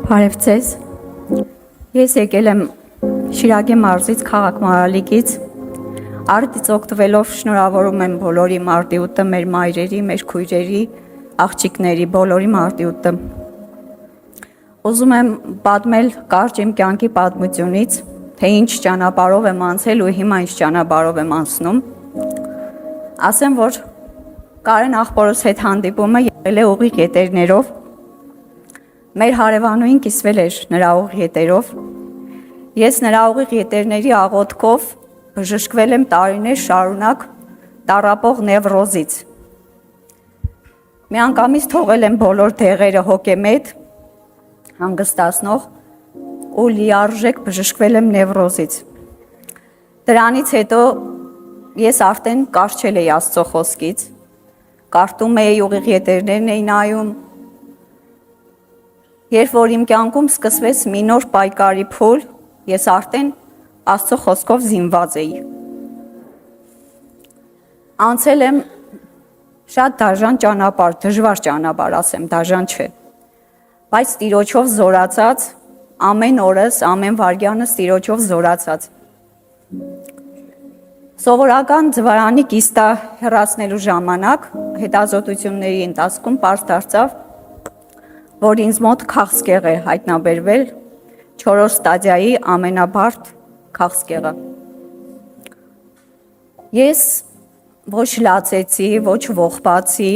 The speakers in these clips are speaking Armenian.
Բարև ձեզ, ես եկել եմ Շիրակի մարզից քաղաք Մարալիկից, արդից օգտվելով շնորհավորում եմ բոլորի մարտիուտը, մեր մայրերի, մեր քույրերի, աղջիկների, բոլորի մարտիուտը։ Ուզում եմ պատմել կարճ իմ կյանքի պատմությունից, թե ինչ ճանապարհով եմ անցել ու հիմա ինչ ճանապարհով եմ անցնում։ Ասեմ, որ Կարեն աղբորս հետ հանդիպումը եղել է ուղիղ ետերներով։ Մեր հարևանուին կիսվել էր նրա ուղիղ ետերով։ Ես նրա ուղիղ ետերների աղոթքով բժշկվել եմ տարիներ շարունակ տառապող նևրոզից։ Միանգամից թողել եմ բոլոր դեղերը հոգեմետ, հանգստացնող ու լիարժեք բժշկվել եմ նևրոզից։ Դրանից հետո ես արդեն կարճել էի Աստծո խոսքից, կարդում էի ուղիղ ետերներն էի նայում։ Երբ որ իմ կյանքում սկսվեց մի նոր պայքարի փուլ, ես արդեն Աստծո խոսքով զինված էի։ Անցել եմ շատ դաժան ճանապարհ, դժվար ճանապարհ, ասեմ, դաժան չէ։ Բայց Տիրոջով զորացած, ամեն օրս, ամեն վայրկյանս Տիրոջով զորացած։ Սովորական ձվարանի կիստա հեռացնելու ժամանակ հետազոտությունների ընթացքում պարզ դարձավ, որ ինձ մոտ քաղցկեղ է հայտնաբերվել 4-րդ ստադիայի ամենաբարդ քաղցկեղը։ Ես ոչ լացեցի, ոչ ողբացի,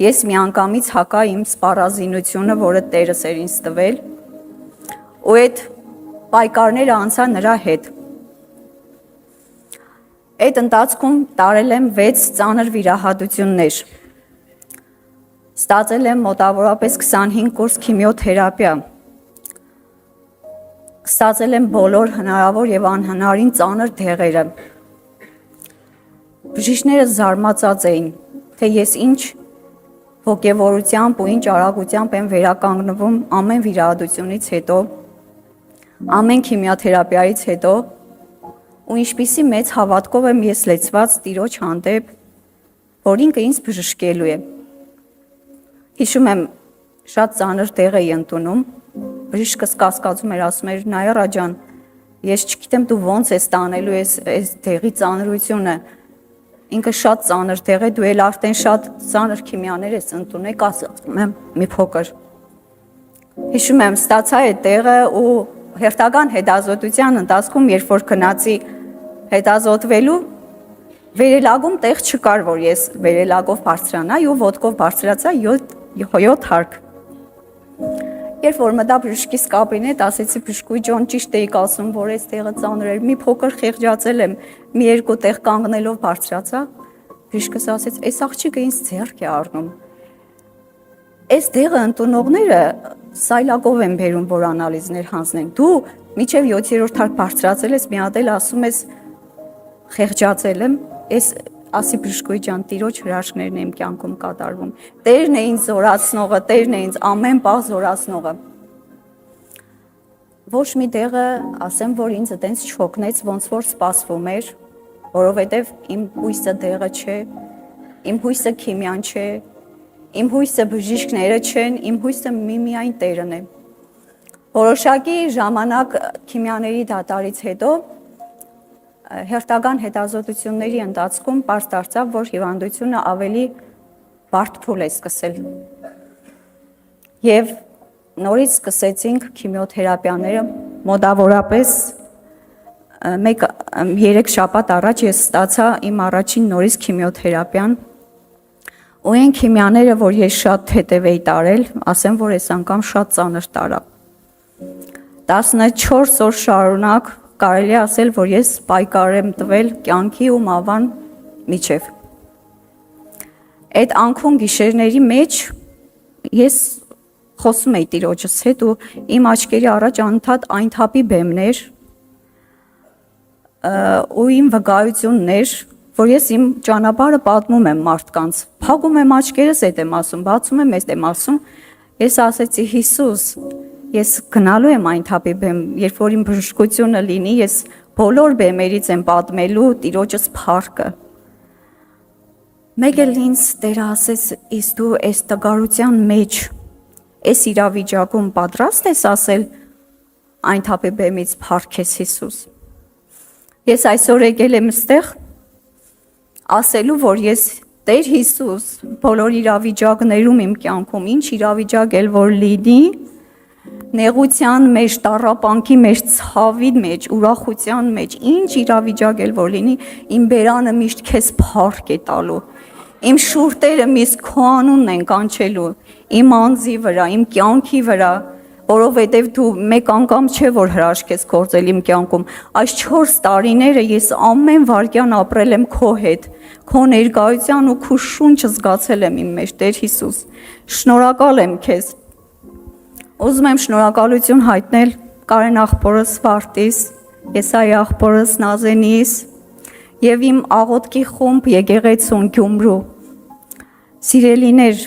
ես միանգամից հակա իմ սպառազինությունը, որը Տերս էր ինձ տվել, ու այդ պայքարները անցա նրա հետ։ Այդ ընթացքում տարել եմ 6 ծանր վիրահատություններ։ Ստացել եմ մոտավորապես 25 կուրս քիմիոթերապիա։ Ստացել եմ բոլոր հնարավոր եւ անհնարին ծանր դեղերը։ Բժիշկները զարմացած էին, թե ես ինչ ոգևորությամբ ու ինչ արագությամբ եմ վերականգնվում ամեն վիրահատությունից հետո, ամեն քիմիոթերապիայից հետո, ու ինչպիսի մեծ հավատքով եմ ես լեցված Տիրոջ հանդեպ, որ ինքը ինձ բժշկելու է։ Հիշում եմ, շատ ծանր դեղ էի ընդունում, բժիշկս կասկածում էր, ասում էր՝ Նայարա ջան, ես չգիտեմ դու ոնց ես տանելու այս դեղի ծանրությունը, ինքը շատ ծանր դեղ է, դու էլ արդեն շատ ծանր քիմիաներ ես ընդունել, ասում եմ մի փոքր։ Հիշում եմ, ստացա այդ դեղը ու հերթական հետազոտության ընթացքում, երբ որ գնացի հետազոտվելու, վերելագում տեղ չկար, որ ես վերելագով բարձրանայի ու ոտքով բարձրացա 7 հարկ։ Երբ որ մտա բժշկիս կաբինետ, ասեցի բժշկուհի ջան, ճիշտ էիք ասում, որ այս տեղը ծանր էր, մի փոքր խեղճացել եմ, մի երկու տեղ կանգնելով բարձրացա։ Բժիշկս ասեց, այս աղջիկը ինձ ձեռք է առնում։ Այս դեղը ընդունողները սայլակով են բերում, որ անալիզներ հանձնեն։ Դու մինչև 7-րդ հարկ բարձրացել ես, մի հատ էլ ասում ես խեղճացել եմ, այս ասի բժշկուհի ջան, Տիրոջ հրաշքներն իմ կյանքում կատարվում։ Տերն է ինձ զորացնողը, Տերն է ինձ ամեն պահ զորացնողը։ Ոչ մի դեղը, ասեմ, որ ինձ այտենց չօգնեց, ոնց որ սպասվում էր, որովհետև իմ հույսը դեղը չէ, իմ հույսը քիմիան չէ, իմ հույսը բժիշկները չեն, իմ հույսը միայն Տերն է։ Որոշակի ժամանակ քիմիաների դատարից հետո հերթական հետազոտությունների ընթացքում պարզ դարձավ, որ հիվանդությունը ավելի բարդ փուլ է սկսել։ Եվ նորից սկսեցինք քիմիոթերապիաները, մոտավորապես 3 շաբաթ առաջ ես ստացա իմ առաջին նորից քիմիոթերապիան, ու այն քիմիաները, որ ես շատ հետև էի տարել, ասեմ, որ այս անգամ շատ ծանր տարա։ 14 օր շարունակ կարելի ասել, որ ես պայքար եմ տվել կյանքի ու մահվան միջև։ Այդ անքուն գիշերների մեջ ես խոսում էի Տիրոջս հետ ու իմ աչքերի առաջ անընդհատ այն թափի բեմներ ու իմ վկայություններ, որ ես իմ ճանապարհը պատմում եմ մարդկանց, փակում եմ աչքերս, այդ եմ ասում, բացում եմ, այդ եմ ասում, ես ասեցի Հիսուս, ես գնալու եմ այն թափի բեմ, երբ որ իմ բժշկությունը լինի, ես բոլոր բեմերից եմ պատմելու Տիրոջս փառքը։ Մեկ էլ ինձ Տերը ասեց, իսկ դու այս տգարության մեջ Այս իրավիճակում պատրաստ ես ասել այն թափի բեմից փառքես Հիսուս։ Ես այսօր եկել եմ այստեղ ասելու, որ ես Տեր Հիսուս բոլոր իրավիճակներում իմ կյանքում, ինչ իրավիճակ էլ որ լինի, նեղության մեջ, տառապանքի մեջ, ցավի մեջ, ուրախության մեջ, ինչ իրավիճակ էլ որ լինի, իմ բերանը միշտ քեզ փառք է տալու։ Իմ շուրթերը միշտ քո անունն են կանչելու, իմ անձի վրա, իմ կյանքի վրա, որովհետև դու մեկ անգամ չէ որ հրաշք ես գործել իմ կյանքում, այս 4 տարիները ես ամեն վարքյան ապրել եմ քո հետ, քո ներկայության ու քո շունչը զգացել եմ իմ մեջ, Տեր Հիսուս, շնորհակալ եմ քեզ։ Ուզում եմ շնորհակալություն հայտնել Կարեն աղբորս Վարդիս, Եսայի աղբորս Նազենիս եւ իմ աղոթքի խումբ եկեղեցուն Գյումրու։ Սիրելիներ,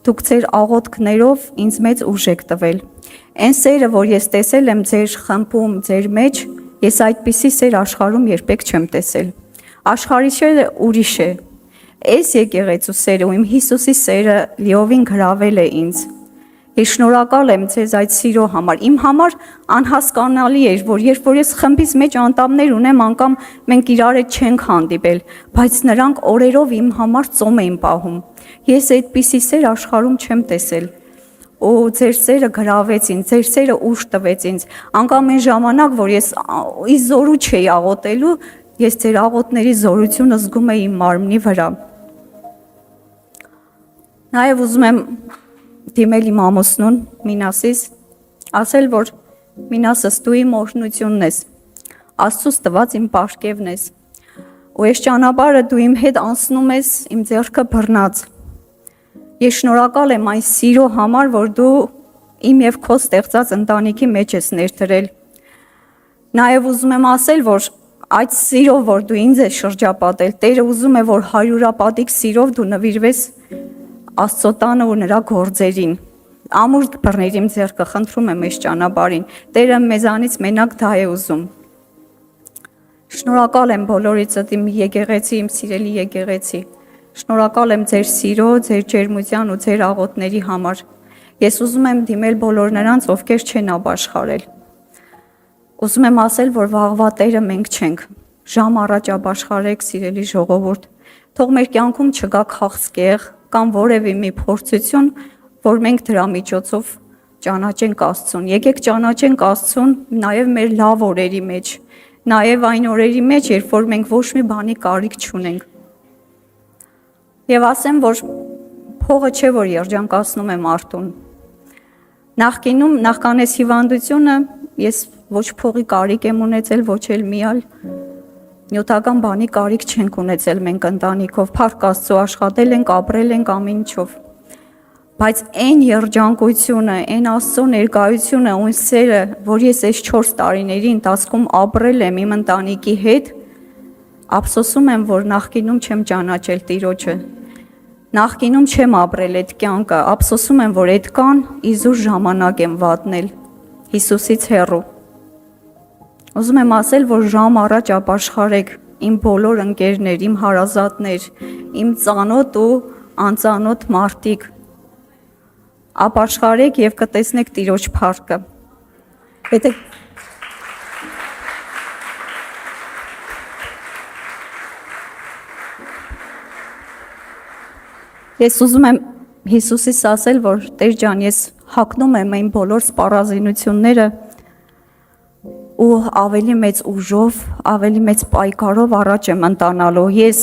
դուք ձեր աղոթքներով ինձ մեծ ուժ եք տվել։ Այն սերը, որ ես տեսել եմ ձեր խմբում, ձեր մեջ, ես այդպիսի սեր աշխարհում երբեք չեմ տեսել։ Աշխարհի սերը ուրիշ է։ Այս եկեղեցու սերը ու իմ Հիսուսի սերը լիովին գրավել է ինձ։ Ես շնորհակալ եմ ձեզ այդ սիրո համար։ Իմ համար անհասկանալի էր, որ երբ որ ես խմբից մեջ անդամներ ունեմ, անգամ մենք իրար հետ չենք հանդիպել, բայց նրանք օրերով իմ համար ծոմ էին պահում։ Ես այդպիսի սեր աշխարհում չեմ տեսել։ Ու ձեր սերը գրավեց ինձ, ձեր սերը ուժ տվեց ինձ։ Անգամ այն ժամանակ, որ ես զորու չէի աղոթելու, ես ձեր աղոթների զորությունը զգում էի իմ մարմնի վրա։ Նաև ուզում եմ դիմել իմ ամուսնուն Մինասից, ասել, որ Մինասս դու իմ օրհնությունն ես, Աստծուց տված իմ պարգևն ես, ու այս ճանապարհը դու իմ հետ անցնում ես իմ ձեռքը բռնած։ Ես շնորհակալ եմ այն սիրո համար, որ դու իմ եւ քո ստեղծած ընտանիքի մեջ ես ներդրել։ Նաև ուզում եմ ասել, որ այդ սիրով, որ դու ինձ ես շրջապատել, Տերը ուզում է, որ հարյուրապատիկ սիրով դու նվիրվես Աստծո տանը ու նրա գործերին։ Ամուր բռներ իմ ձեռքը, խնդրում եմ այս ճանապարհին։ Տերը մեզանից մենակ դա է ուզում։ Շնորհակալ եմ բոլորիցդ իմ եկեղեցի, իմ սիրելի եկեղեցի։ Շնորհակալ եմ ձեր սիրո, ձեր ջերմության ու ձեր աղոթների համար։ Ես ուզում եմ դիմել բոլոր նրանց, ովքեր չեն ապաշխարել։ Ուզում եմ ասել, որ վաղվա Տերը մենք չենք։ Ժամ առաջ ապաշխարեք, սիրելի ժողովուրդ։ Թող մեր կյանքում չգա քաղցկեղ կամ որևէ մի փորձություն, որ մենք դրա միջոցով ճանաչենք Աստծուն։ Եկեք ճանաչենք Աստծուն նաև մեր լավ օրերի մեջ, նաև այն օրերի մեջ, երբ որ մենք ոչ մի բանի կարիք չունենք։ Եվ ասեմ, որ փողը չէ, որ երջանկացնում է մարդուն։ Նախքանես հիվանդությունը ես ոչ փողի կարիք եմ ունեցել, ոչ էլ միալ նյութական բանի կարիք չենք ունեցել մենք ընտանիքով, փառք Աստծո, աշխատել ենք, ապրել ենք ամեն ինչով։ Բայց այն երջանկությունը, այն Աստծո ներկայությունը ու սերը, որ ես այս 4 տարիների ընթացքում ապրել եմ իմ ընտանիքի հետ, ափսոսում եմ, որ նախկինում չեմ ճանաչել Տիրոջը։ Նախկինում չեմ ապրել այդ կյանքը, ափսոսում եմ, որ այդ կան իզուր ժամանակ եմ վատնել Հիսուսից հեռու։ Ուզում եմ ասել, որ ժամ առաջ ապաշխարեք իմ բոլոր ընկերներ, իմ հարազատներ, իմ ծանոթ ու անծանոթ մարդիկ։ Ապաշխարեք եւ կտեսնեք Տիրոջ փառքը։ Եթե Ես ուզում եմ Հիսուսից ասել, որ Տեր ջան, ես հագնում եմ այն բոլոր սպառազինությունները ու ավելի մեծ ուժով, ավելի մեծ պայքարով առաջ եմ ընտանալու։ Ես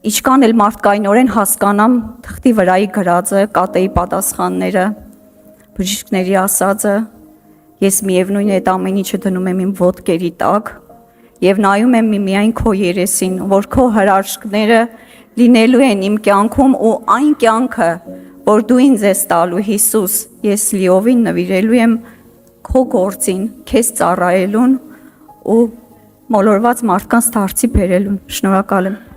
ինչքան էլ մարդկայնորեն հասկանամ թղթի վրայի գրածը, կատեի պատասխանները, բժիշկների ասածը, ես միևնույն է այդ ամեն ինչը դնում եմ իմ ոտքերի տակ եւ նայում եմ միայն քո երեսին, որ քո հրաշքները լինելու են իմ կյանքում ու այն կյանքը, որ դու ինձ ես տալու Հիսուս, ես լիովին նվիրելու եմ քո գործին, քեզ ծառայելուն ու մոլորված մարդկանց դարձի բերելուն։ Շնորհակալ եմ։